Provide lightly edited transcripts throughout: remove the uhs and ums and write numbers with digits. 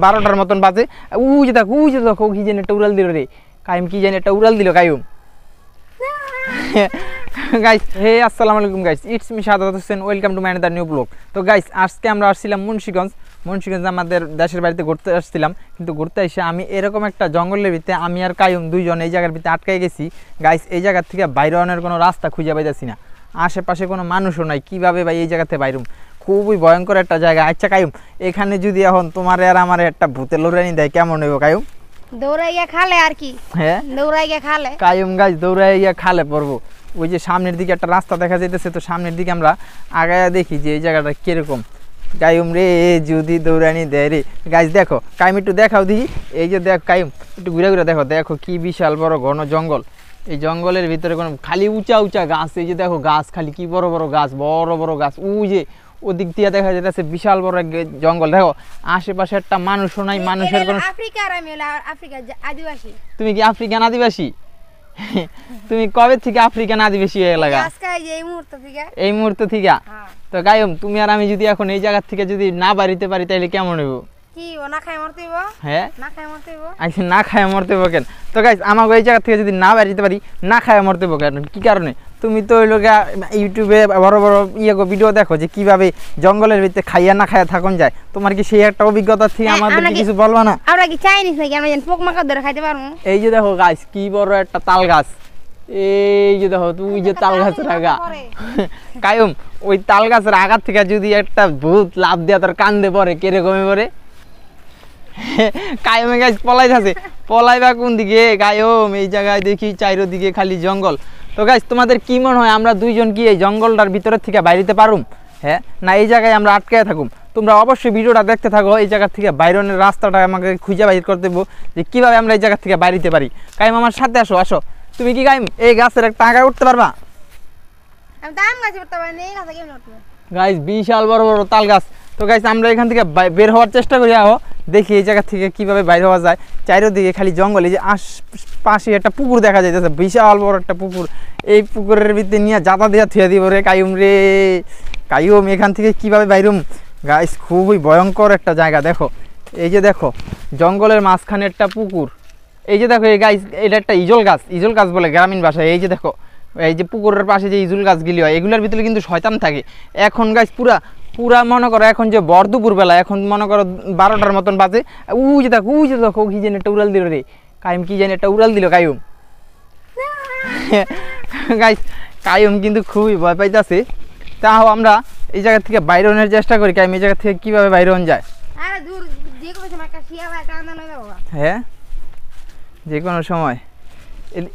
12টার মতন বাজে। উই যে দেখো কি জানি একটা উড়াল দিল রে কাইম, কি জানি একটা উড়াল দিল কাইম। গাইস হে আসসালামু আলাইকুম guys, it's me Sadat Hossain, welcome to my another new blog. তো গাইস আজকে আমরা আসছিলাম মুন্সিগঞ্জ আমাদের দেশের বাড়িতে ঘুরতে আসছিলাম, কিন্তু ঘুরতে এসে আমি এরকম একটা জঙ্গলের ভিতরে আমি আর কায়ুম দুইজন এই জায়গার ভিতরে আটকাই গেছি। গাইস এই জায়গার থেকে বাইরে আনার কোনো রাস্তা খুঁজে পাইতেছি না, আশেপাশে কোনো মানুষও নাই, কিভাবে ভাই এই জায়গাতে বাইরুম, খুবই ভয়ঙ্কর একটা জায়গা। আচ্ছা কায়ুম, এখানে যদি এখন তোমার আর আমার একটা ভূতে লড়ানি দেয় কেমন হইব কায়ুম? দৌড়াইয়া খালে আর কি। হ্যাঁ দৌড়াইয়া খালে কায়ুম গাইস দৌড়াইয়া খালে পড়বো। ওই যে সামনের দিকে একটা রাস্তা দেখা যাইতেছে, তো সামনের দিকে আমরা আগায়া দেখি যে এই জায়গাটা কিরকম। কায়ুম রে যদি দৌড়ানি দেয় রে। গাইস দেখো কায়ুম একটু দেখাও দেখি, এই যে দেখ কায়ুম একটু ঘুরে ঘুরে দেখো, দেখো কি বিশাল বড় ঘন জঙ্গল। এই জঙ্গলের ভিতরে কোনো খালি উঁচা উঁচা গাছ, এই যে দেখো গাছ খালি কি বড় বড় গাছ, বড় বড় গাছ। ওই যে ওদিক দিয়ে দেখা যাচ্ছে বিশাল বড় জঙ্গল। দেখো আশেপাশে একটা মানুষও নাই, মানুষের কোনো। আদিবাসী। তুমি কি আফ্রিকান আদিবাসী? তুমি কবে থেকে আফ্রিকান আদিবাসী হয়ে লাগা? এই মুহূর্ত থেকে। তো কায়ুম তুমি আর আমি যদি এখন এই জায়গা থেকে যদি না বাড়িতে পারি তাহলে কেমন হইব? হ্যাঁ না খায় মরতে হইব কেন? তো গাইস আমাকে এই জায়গা থেকে যদি না বাড়িতে পারি না খায় মরতে হইব কেন, কি কারণে? তুমি তো ওই লোক ইউটিউবে বড় বড় ভিডিও দেখো যে কিভাবে জঙ্গলের ভিতরে খাইয়া না খাইয়া থাকুন যায়, তোমার কি সেই একটা অভিজ্ঞতা থেকে আমাদের কিছু বলবা না? আমরা কি চাইনিজ নাকি আমরা জানি পোকমাকড় ধরে খাইতে পারবো? এই যে দেখো গাইস কি বড় একটা তাল গাছ, এই যে দেখো তুই যে তাল গাছের আগা। কায়ুম ওই তাল গাছের আগার থেকে যদি একটা ভূত লাভ দিয়া তোর কান্দে পড়ে কিরকমই পড়ে? কায়ুমে গাছ পলাইতেছে, পলাইবা কোন দিকে কায়ুম? এই জায়গায় দেখি চারিদিকে খালি জঙ্গল। তো গাইস তোমাদের কি মনে হয় আমরা দুইজন কি এই জঙ্গলটার ভিতরের থেকে বাইরেতে পারুম? হ্যাঁ না এই জায়গায় আমরা আটকে থাকুম? তোমরা অবশ্যই ভিডিওটা দেখতে থাকো, এই জায়গা থেকে বাইরের রাস্তাটা আমাকে খুঁজে বাইর করতে দেবো যে কীভাবে আমরা এই জায়গা থেকে বাইরেতে পারি। কাইম আমার সাথে আসো, আসো। তুমি কি কাইম এই গাছের একটা আগায় উঠতে পারবা? গাইস বিশাল বড় বড় তাল গাছ। তো গাইস আমরা এখান থেকে বের হওয়ার চেষ্টা করি, আহ দেখি এই জায়গা থেকে কিভাবে বাইরে হওয়া যায়। চারিদিকে খালি জঙ্গল, এই যে আশপাশে একটা পুকুর দেখা যাইতেছে, বিশাল বড় একটা পুকুর। এই পুকুরের ভিতরে নিয়ে জাতা দিয়া থুয়ে দিব রে কায়ুম রে। কায়ুম এখান থেকে কিভাবে বাইরুম? গাইস খুবই ভয়ঙ্কর একটা জায়গা। দেখো এই যে দেখো জঙ্গলের মাঝখানে একটা পুকুর, এই যে দেখো এই গাইস এটা একটা ইজল গাছ বলে গ্রামীণ ভাষায়। এই যে দেখো এই যে পুকুরের পাশে যে ইজুল গাছগুলি হয় এগুলোর ভিতরে কিন্তু শয়তান থাকে। এখন গাইস পুরা মনে করো এখন যে বর দুপুর বেলা, এখন মনে করো 12টার মতন বাজে। উই যে দেখো কি জানি একটা উড়াল দিল রে কায়ুম, কি জানি একটা উড়াল দিল কায়ুম। গাইস কায়ুম কিন্তু খুবই ভয় পাইতেছে। তাও আমরা এই জায়গা থেকে বাইরে আনার চেষ্টা করি। কায়ুম এই জায়গা থেকে কিভাবে বাইরে আন যায়? হ্যাঁ যে কোনো সময়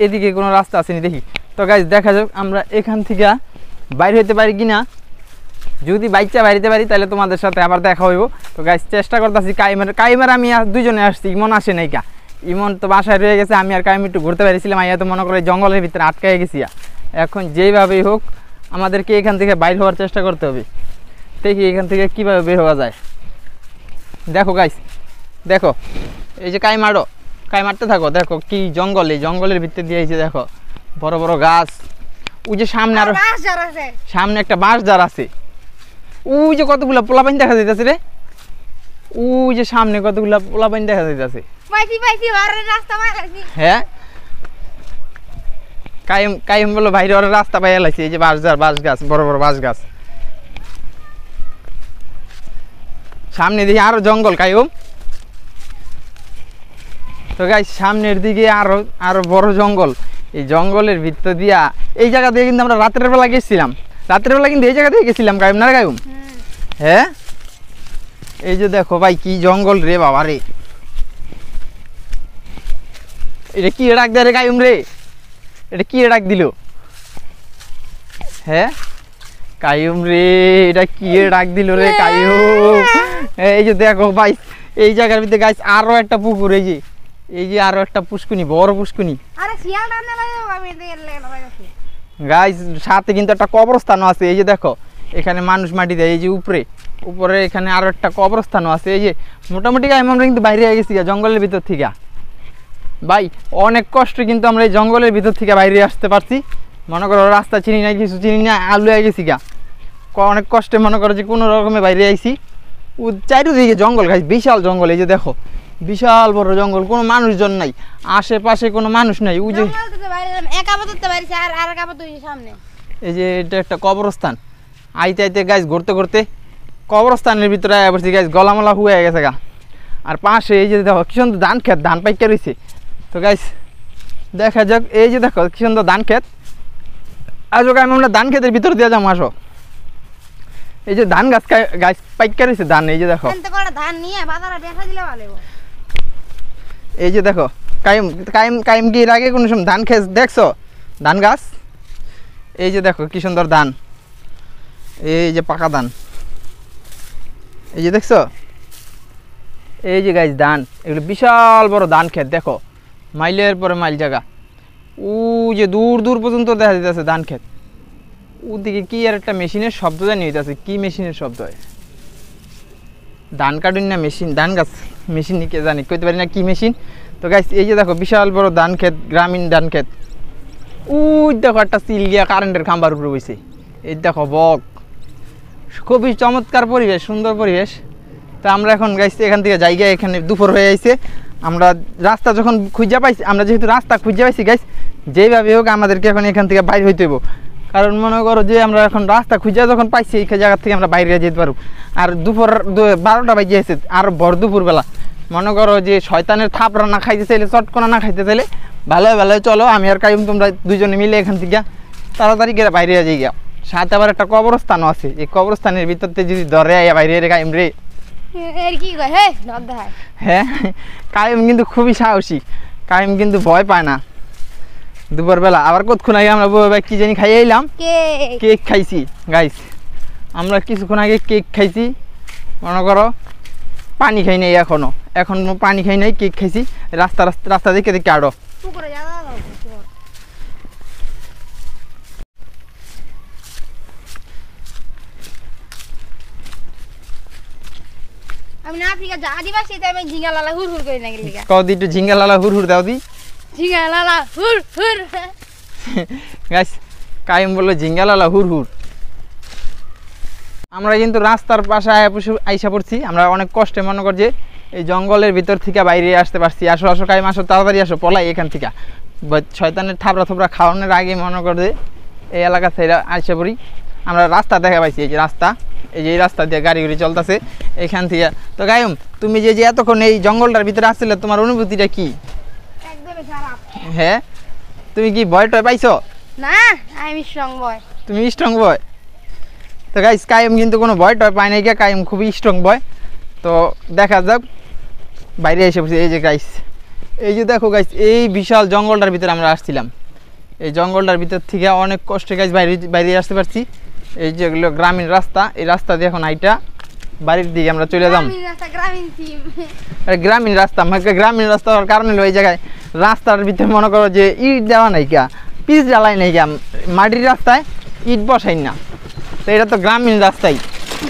এদিকে কোনো রাস্তা আসেনি দেখি। তো গাইস দেখা যাক আমরা এখান থেকে বাইরে হইতে পারি কিনা। যদি বাইচা বাইরেতে পারি তাহলে তোমাদের সাথে আবার দেখা হইব। তো গাইস চেষ্টা করতেছি। কাইমের আমি দুইজনে আসছি, ইমন আসে নাই কা। ইমন তো বাসায় রয়ে গেছে, আমি আর কাইম একটু ঘুরতে পারিছিলাম। আইয়া তো মনে করো জঙ্গলের ভিতরে আটকাই গেছি। এখন যেইভাবেই হোক আমাদেরকে এখান থেকে বাইর হওয়ার চেষ্টা করতে হবে। দেখি এখান থেকে কিভাবে বের হওয়া যায়। দেখো গাইস দেখো এই যে কাই মারতে থাকো। দেখো কি জঙ্গল, এই জঙ্গলের ভিতরে দিয়ে দেখো বড় বড় গাছ। ওই যে সামনে আরো সামনে একটা বাঁশ ঝাড় আছে। ওই যে কতগুলা পোলাপাইন দেখা যাইতেছে রে, ওই যে সামনে কতগুলা পোলাপাইন দেখা যাইতেছে। হ্যাঁ কাইম বলো বাইরে ওরা রাস্তা পাইয়া লাগছে। এই যে বাঁশ গাছ, বড় বড় বাঁশ গাছ। সামনে দিকে আরো জঙ্গল কাইম। তো গাইস সামনের দিকে আরো বড় জঙ্গল। এই জঙ্গলের ভিতর দিয়া এই জায়গা দিয়ে কিন্তু আমরা রাতের বেলা গেছিলাম। রাতের বেলা কিন্তু এই জায়গা দিয়ে গেছিলাম কায়ুম না কায়ুম? হ্যাঁ এই যে দেখো ভাই কি জঙ্গল রে বাবা রে। এটা কি ডাক দেয় রে কায়ুম রে? এটা কি ডাক দিল? হ্যাঁ কায়ুম রে এটা কি ডাক দিল রে কায়ুম? এই যে দেখো ভাই এই জায়গার ভিতরে গাইস আরো একটা পুকুর, এই যে আরো একটা পুষ্কুনি, বড় পুষ্কুনি। গাইস সাথে কিন্তু একটা কবরস্থানও আছে। এই যে দেখো এখানে মানুষ মাটি দেয়। এই যে উপরে এখানে আরো একটা কবরস্থানও আছে। এই যে মোটামুটি আমরা কিন্তু বাইরে হয়ে গেছি জঙ্গলের ভিতর থেকে। ভাই অনেক কষ্ট কিন্তু আমরা এই জঙ্গলের ভিতর থেকে বাইরে আসতে পারছি। মনে করো রাস্তা চিনি না, কিছু চিনি না, আলু হয়ে গেছি অনেক কষ্টে মনে করো যে কোনো রকমে বাইরে আইছি। চারিদিকে জঙ্গল গাইস, বিশাল জঙ্গল। এই যে দেখো বিশাল বড় জঙ্গল, কোনো মানুষজন নাই, আশেপাশে কোনো মানুষ নাই। ওই যে এই যে এটা একটা কবরস্থান। আইতে আইতে গাইস ঘুরতে ঘুরতে কবরস্থানের ভিতরে আয়া পড়ছি গাইস, গলামলা হয়ে গেছে গা। আর পাশে এই যে দেখো কি সুন্দর ধান ক্ষেত, ধান পাইকা রয়েছে। তো গাইস দেখা যাক, এই যে দেখো কি সুন্দর ধান ক্ষেত। আসো গাইস আমরা ধান ক্ষেতের ভিতর দিয়ে যাবো, আসো। এই যে ধান গাছ গাছ পাইকা রয়েছে ধান, এই যে দেখো। এই যে দেখো কাইম কাইম কাইম কি এর আগে কোনো সময় ধান খেত দেখছো? ধান গাছ এই যে দেখো কি সুন্দর ধান, এই যে পাকা ধান, এই যে দেখছো, এই যে গাছ ধান। এগুলো বিশাল বড় ধান ক্ষেত, দেখো মাইলের পরে মাইল জায়গা। ও যে দূর দূর পর্যন্ত দেখা যেতেছে ধান ক্ষেত। ওদিকে কি আর একটা মেশিনের শব্দ জানি হইতেছে, কি মেশিনের শব্দ হয়? ধান কাটুন না মেশিন, ধান গাছ মেশিন কে জানি, কইতে পারি না কি মেশিন। তো গাইস এই যে দেখো বিশাল বড় ধান ক্ষেত, গ্রামীণ ধান ক্ষেত। ওই দেখো একটা সিল গিয়া কারেন্টের খাম্বার উপরে বইছে। এই দেখো বক, খুবই চমৎকার পরিবেশ, সুন্দর পরিবেশ। তো আমরা এখন গাইস এখান থেকে জায়গা, এখানে দুপুর হয়ে আইছে। আমরা রাস্তা যখন খুঁজে পাইছি, আমরা যেহেতু রাস্তা খুঁজে পাইছি গাইস, যেইভাবে হোক আমাদেরকে এখন এখান থেকে বাইরে হইতে হইব। কারণ মনে করো যে আমরা এখন রাস্তা খুঁজে যখন পাইছি, এই জায়গা থেকে আমরা বাইরে যেতে পারবো। আর দুপুর 12টা বাজে আছে, আর ভর দুপুরবেলা। মনে করো যে শয়তানের থাপড়া না খাইতে চাইলে, চটকনা না খাইতে চাইলে ভালো ভালো চলো, আমি আর কাইম তোমরা দুজনে মিলে এখান থেকে তাড়াতাড়ি করে বাইরে যাই গিয়া। সাথে আবার একটা কবরস্থানও আছে, এই কবরস্থানের ভিতরতে যদি ধরে আইয়া বাইরে রে কাইম রে। হ্যাঁ কাইম কিন্তু খুবই সাহসী, কাইম কিন্তু ভয় পায় না। দুপুরবেলা আবার কতক্ষণ আগে আমরা কি জানি খাইয়ে এলাম, কেক খাইছি গাইস। আমরা কিছুক্ষণ আগে কেক খাইছি, মনে করো পানি খাই নাই এখনো পানি খাই নাই, কেক খাইছি। রাস্তা রাস্তা রাস্তা দেখে দেখে আরো কদি একটু ঝিঙ্গা লালা হুর হুর দাও দি। গাইস কাইম বললো ঝিঙ্গা লালা হুর হুর। আমরা কিন্তু রাস্তার পাশে আইসা পড়ছি। আমরা অনেক কষ্টে মনে কর যে এই জঙ্গলের ভিতর থেকে বাইরে আসতে পারছি। আসো আসো কাইম, আসো তাড়াতাড়ি আসো, পলাই এখান থেকে। শয়তানের থাপড়া থোপড়া খাওয়ানোর আগে মনে কর যে এই এলাকা থেকে আইসা পড়ি। আমরা রাস্তা দেখা পাইছি, এই যে রাস্তা, এই যে এই রাস্তা দিয়ে গাড়ি গাড়ি চলতেছে এখান থেকে। তো গায়ম তুমি যে এতক্ষণ এই জঙ্গলটার ভিতরে আসছিলে, তোমার অনুভূতিটা কি? হ্যাঁ তুমি কি ভয় টয় পাইছো? না আমি স্ট্রং বয়। তুমি স্ট্রং বয়? তো গাইস কাইম কিন্তু কোনো ভয় টয় পায় নাই, কাইম খুবই স্ট্রং বয়। তো দেখা যাক বাইরে এসে পড়ছি। এই যে গাইস, এই যে দেখো গাইস, এই বিশাল জঙ্গলটার ভিতরে আমরা আসছিলাম। এই জঙ্গলটার ভিতর থেকে অনেক কষ্টে গাইস বাইরে আসতে পারছি। এই যেগুলো গ্রামীণ রাস্তা, এই রাস্তা দিয়ে এখন আইটা বাড়ির দিকে আমরা চলে যাম। গ্রামীণ রাস্তা, গ্রামীণ রাস্তা হওয়ার কারণ হলো এই জায়গায় রাস্তার ভিতরে মনে করো যে ইট দেওয়া নাই গা, পিচ জ্বালাই নাই গা, মাটির রাস্তায় ইট বসাই না। তো এটা তো গ্রামীণ রাস্তাই,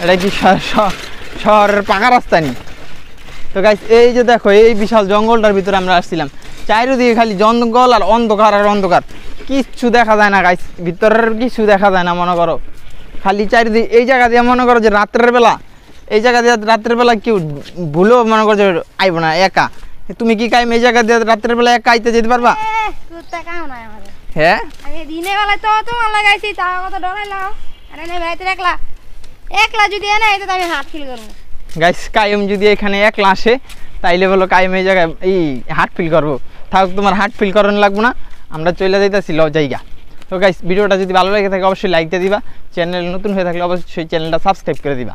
এটা কি শহরের পাকা রাস্তা নেই। তো গাইস এই যে দেখো এই বিশাল জঙ্গলটার ভিতরে আমরা আসছিলাম। চারিদিকে খালি জঙ্গল আর অন্ধকার আর অন্ধকার, কিচ্ছু দেখা যায় না গাইস, ভিতরের কিছু দেখা যায় না। মনে করো খালি চারিদিকে এই জায়গা দিয়ে মনে করো যে রাত্রের বেলা, এই জায়গা দিয়ে রাত্রের বেলা কেউ ভুলেও মনে করো যে আইব না একা। তুমি কি কাইম এই জায়গা দিয়ে রাত্রের বেলা একা আইতে যেতে পারবা? হ্যাঁ দিনের বেলায় তো তোমার লাগাইছি, তার কথা ডরাইলাম। আরে না ভাইতে একলা একলা যদি এনে আইতো আমি হার্ট ফিল করব। গাইস কাইম যদি এখানে একলা আসে তাইলে বলো কাইম এই জায়গায় এই হার্ট ফিল করবো। থাক তোমার হার্ট ফিল করানো লাগবো না, আমরা চলে যাইতেছি ল জায়গা। তো গাইস ভিডিওটা যদি ভালো লাগে থাকে অবশ্যই লাইক দিয়ে দিবা, চ্যানেল নতুন হয়ে থাকলে অবশ্যই চ্যানেলটা সাবস্ক্রাইব করে দিবা।